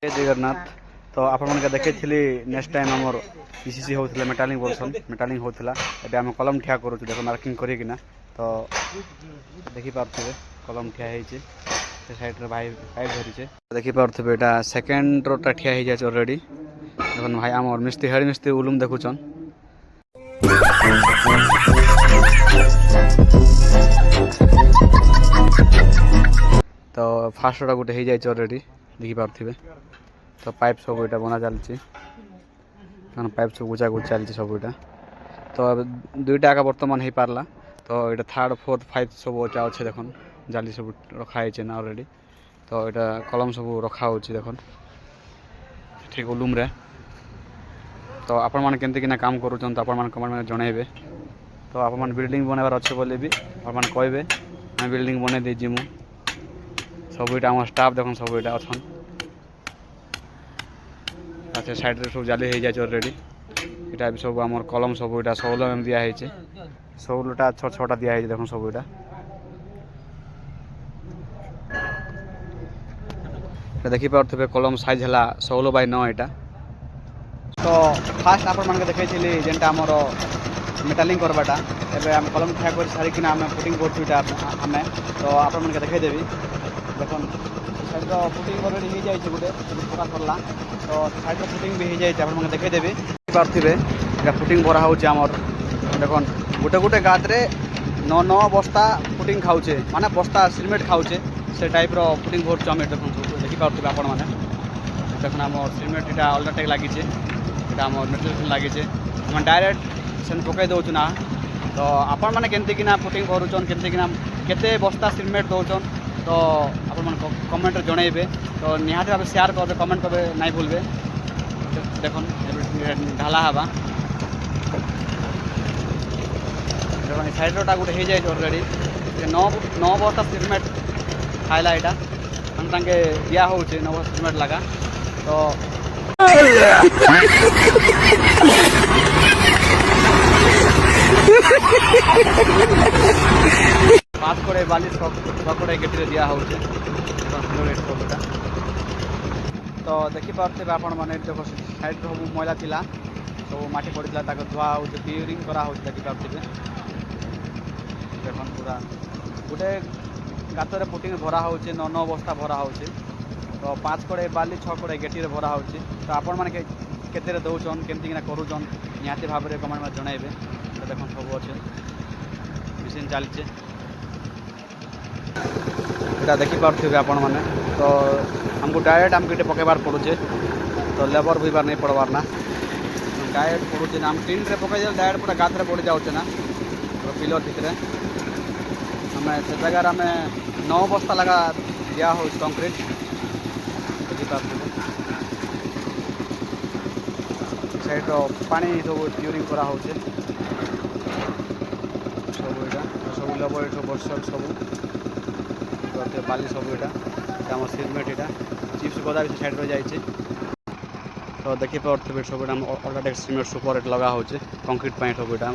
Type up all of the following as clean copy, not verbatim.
जय जगन्नाथ। तो आपण देखी नेक्स्ट टाइम आमर पीसीसी होता मेटालिंग वर्सन मेटालिंग होता एबे आम कलम ठिया करूँ देख मार्किंग करना तो देखिपे कलम ठिया से साइड रे भाई पाइप धरीचे देखिपे यहाँ सेकेंड रोटा ठिया हो जाए अलरेडी देख भाई आम मिस्त्री हेड मिस्त्री उलुम देखुचन तो फास्ट रोटा गोटे हो जाए अलरेडी देखिपे तो पाइप सब यहाँ बना चलती पाइप सब गुचा गुच चलती सब यहाँ तो दुईटा आगे बर्तमान हो पार्ला तो ये थर्ड फोर्थ फाइव सब अच्छे देख जाली सब रखाई ना अलरेडी तो यहाँ कलम सब रखा हो देख ठीक उलुम रे तो आपण मैंने केमती काम करूँ तो आपण कमेंट में जनइबे तो आपण बिल्डिंग बनवार अच्छे बोले भी आप कहे मैं बिल्डिंग बन दे जीमु सब यहाँ स्टाफ देख सब यहाँ अच्छा अच्छा साइड रे सब जाली हो जाए अलरेडी यहाँ भी सब आम कलम सब यहाँ सौल एम दिखाई सौलटा छटा दिखाई देख सब यहाँ देखिपे कलम साइज है 16x9 यहाँ तो फास्ट आपण देखी जेनटा आमर मेटालिंग करवाटा एवं आम कलम ठिया कर सारिक आम पुटिंग करें तो आपण देखईदेवी देख साइड पुटिंग अलरेडी हो जाए गोटे पका सरला तो साइड पुटिंग भी हो जाए आप देखईदेवी पारे पुटिंग भरा होमर देख गोटे गोटे गात्रे 9 बस्ता पुटिंग खाऊे माने बस्ता सिमेंट खाऊे से टाइप पुटिंग भर आम देखिपे आपण मैंने देख आम सिमेंट यहाँ अल्ट्राटेक लगी आम मेटेरियल लगी आम डायरेक्ट से पकई दौचु ना तो आपण मैंने केमती पुटिंग करुचन केमती केते बस्ता सिमेंट दौचन तो आपण कमेंट जनइबे तो निहाती भाव शेयर करेंगे कमेंट करेंगे नहीं भूलबे देख ढाला हवा देख साइड रोटा गोटे हो जाए अलरेडी 9 बस्ता सिमेंट खाइला यहाँ हम दिया हो 9 बस्ता सिमेंट लगा तो पाँच कड़े बाली 6 कड़े गेटी दिया हो तो देखिपे आपण मैंने देख साइड सब मैला थिला सब माटी पड़ा धुआ हो क्लीयरिंग करा देखिपे देख पूरा गोटे गातर पुटिंग भरा हो 9 बस्ता भरा हो तो 5 कड़े बाली 6 कड़े गेटी भरा हो तो आपण मैंने केते दौन केमती करूचन निहाती भाव में कमेंट में जनइबे तो देख सब अच्छे मशीन चलचे यहाँ देखिपे आपण मैंने तो हमको डायरेक्ट आमको ये पकेबार पड़ुचे तो लेबर भी बार नहीं पड़वार ना डायरेक्ट पड़ुचे आम टीन रे पकई डायरेक्ट पूरा गात पड़ जाऊे ना तो पिलर भितर आम से जगार आम 9 बस्ता लगा दिया हो कंक्रीट देखिपे साइड पानी सब क्यूरिंग करा हो सब यहाँ सब लेबर ये बसल सब बाली सब यहाँ सिमेंट यहाँ चिप्स गदा भी साइड रही जाए तो देखिपे सब अल्ट्राटेक सिमेंट सुपर लगा हो कंक्रीट सब यहाँ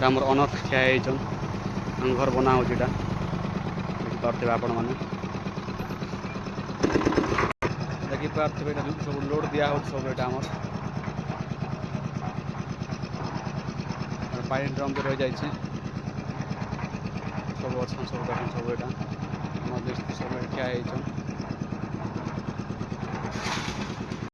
आमर अनर ठिया हो घर बना हो देखिपे आपण मैंने देखिपे सब लोड दिया हो सब यहाँ आमर पानी ड्रम भी रही जाए सब अच्छा सब देख सब यहाँ सब ठिया